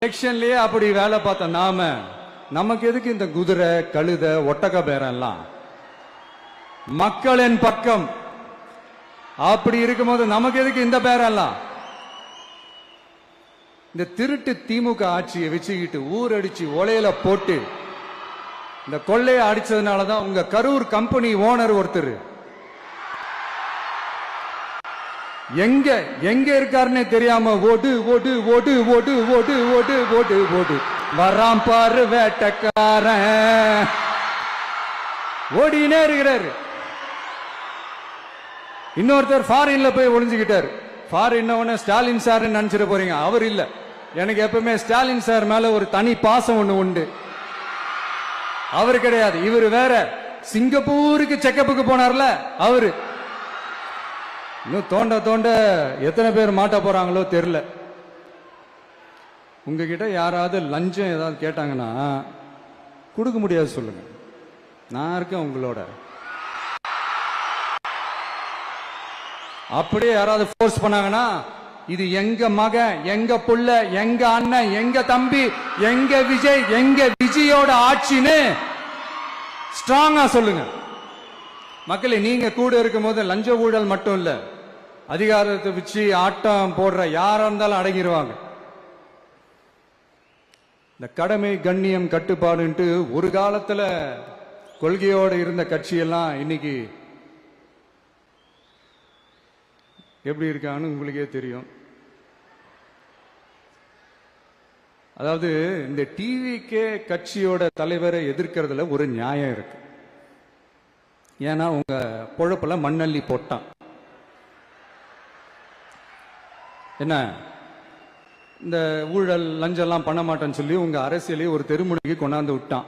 எலெக்ஷன்லயே அப்படி வேலை பார்த்த நாம நமக்கு எதுக்கு இந்த குதிரை கழுத ஒட்டக பேரெல்லாம்? மக்களின் பக்கம் அப்படி இருக்கும்போது நமக்கு எதுக்கு இந்த பேரெல்லாம்? இந்த திருட்டு திமுக ஆட்சியை வச்சுக்கிட்டு ஊரடிச்சு ஒலையில போட்டு இந்த கொள்ளையை அடிச்சதுனாலதான் உங்க கரூர் கம்பெனி ஓனர் ஒருத்தர் எங்க எங்க இருக்காருன்னு தெரியாம ஓடு ஓடு ஓடு ஓடு ஓடு ஓடு ஓடு ஓடு வராம் பாரு வேட்டக்காரன் ஓடினே இருக்கிறாரு. இன்னொருத்தர் ஃபாரின்ல போய் ஒளிஞ்சுக்கிட்டாரு. ஃபாரின் ஸ்டாலின் சார் நினைச்சிட போறீங்க, அவர் இல்ல. எனக்கு எப்பவுமே ஸ்டாலின் சார் மேல ஒரு தனி பாசம் ஒண்ணு உண்டு. அவர் கிடையாது, இவர் வேற. சிங்கப்பூருக்கு செக்கப்புக்கு போனார்ல அவரு. இன்னும் தோண்ட தோண்ட எத்தனை பேர் மாட்ட போறாங்களோ தெரியல. உங்ககிட்ட யாராவது லஞ்சம் ஏதாவது கேட்டாங்கன்னா கொடுக்க முடியாது சொல்லுங்க, நான் இருக்கேன் உங்களோட. அப்படியே யாராவது போர்ஸ் பண்ணாங்கன்னா இது எங்க மகன், எங்க புள்ள, எங்க அண்ணன், எங்க தம்பி, எங்க விஜய், எங்க விஜயோட ஆட்சின்னு ஸ்ட்ராங்கா சொல்லுங்க. மக்களே, நீங்க கூட இருக்கும் போது லஞ்ச ஊழல் மட்டும் இல்ல, அதிகாரத்தை வச்சு ஆட்டம் போடுற யாரா இருந்தாலும் அடங்கிடுவாங்க. இந்த கடமை கண்ணியம் கட்டுப்பாடுன்ட்டு ஒரு காலத்துல கொள்கையோடு இருந்த கட்சியெல்லாம் இன்னைக்கு எப்படி இருக்கான்னு உங்களுக்கே தெரியும். அதாவது இந்த டிவிகே கட்சியோட தலைவரை எதிர்க்கிறதுல ஒரு நியாயம் இருக்கு. ஏன்னா உங்க பொழப்புல மண்ணள்ளி போட்டான். என்ன இந்த ஊழல் லஞ்சம்லாம் பண்ண மாட்டேன்னு சொல்லி உங்க அரசியலே ஒரு தெருமுனைக்கு கொண்டாந்து விட்டான்.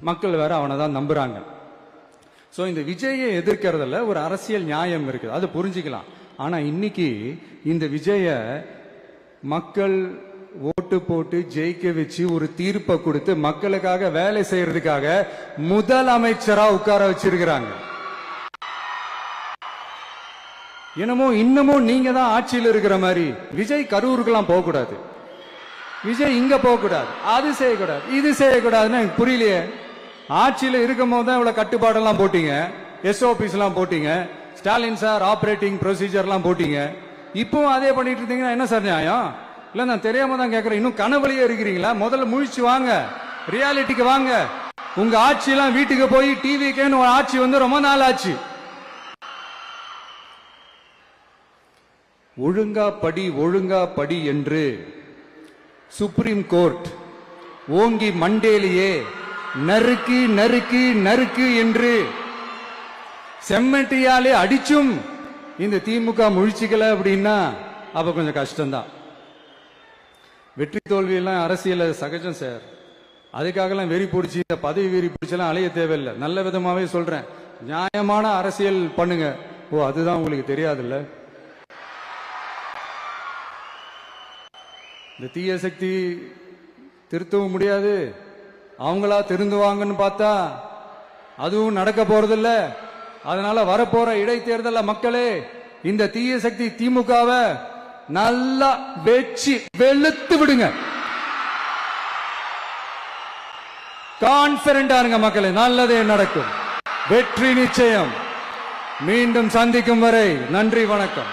மக்கள் வேற அவனை தான் நம்புறாங்க. சோ இந்த விஜயை எதிர்க்கிறதுல ஒரு அரசியல் நியாயம் இருக்குது, அது புரிஞ்சுக்கலாம். ஆனா இன்னைக்கு இந்த விஜய மக்கள் ஓட்டு போட்டு ஜெயிக்க வச்சு ஒரு தீர்ப்பை கொடுத்து மக்களுக்காக வேலை செய்யறதுக்காக முதலமைச்சரா உட்கார வச்சிருக்கிறாங்க. என்னமோ இன்னமும் நீங்க தான் ஆட்சியில் இருக்கிற மாதிரி. விஜய் கரூருக்கெல்லாம் போக கூடாது, விஜய் இங்க போக கூடாது, அது செய்யக்கூடாது, இது செய்யக்கூடாதுன்னு எனக்கு புரியலையே. ஆட்சியில் இருக்கும் போது தான் இவ்வளவு கட்டுப்பாடெல்லாம் போட்டீங்க, எஸ்ஓபிஸ் எல்லாம் போட்டீங்க, ஸ்டாலின் சார் ஆபரேட்டிங் ப்ரொசீஜர் எல்லாம் போட்டீங்க. இப்பவும் அதே பண்ணிட்டு இருந்தீங்கன்னா என்ன சார் நியாயம்? இல்ல நான் தெரியாம தான் கேட்கிறேன். இன்னும் கனவுலயே இருக்கிறீங்களா? முதல்ல முழிச்சு வாங்க, ரியாலிட்டிக்கு வாங்க. உங்க ஆட்சி எல்லாம் வீட்டுக்கு போய் டிவிக்கேன்னு ஒரு ஆட்சி வந்து ரொம்ப நாள் ஆச்சு. ஒழுங்கா படி ஒழுங்கா படி என்று சுப்ரீம் கோர்ட் ஓங்கி மண்டேலியே நறுக்கு நறுக்கு நறுக்கு என்று செம்மட்டியாலே அடிச்சும் இந்த திமுக முழிச்சுக்கல அப்படின்னா அப்ப கொஞ்சம் கஷ்டம்தான். வெற்றி தோல்வி எல்லாம் அரசியல சகஜம் சார். அதுக்காகலாம் வெறி பிடிச்சி இந்த பதவி வெறி பிடிச்செல்லாம் அலைய தேவையில்லை. நல்ல விதமாவே சொல்றேன், நியாயமான அரசியல் பண்ணுங்க. ஓ, அதுதான் உங்களுக்கு தெரியாதுல்ல. இந்த தீய சக்தி திருத்தவும் முடியாது, அவங்களா திருந்துவாங்கன்னு பார்த்தா அதுவும் நடக்க போறதில்ல. அதனால வரப்போற இடைத்தேர்தல மக்களே இந்த தீய சக்தி திமுகவை நல்லா வெச்சு வெளுத்து விடுங்க. கான்பிடண்டா இருங்க மக்களே, நல்லதே நடக்கும், வெற்றி நிச்சயம். மீண்டும் சந்திக்கும் வரை நன்றி, வணக்கம்.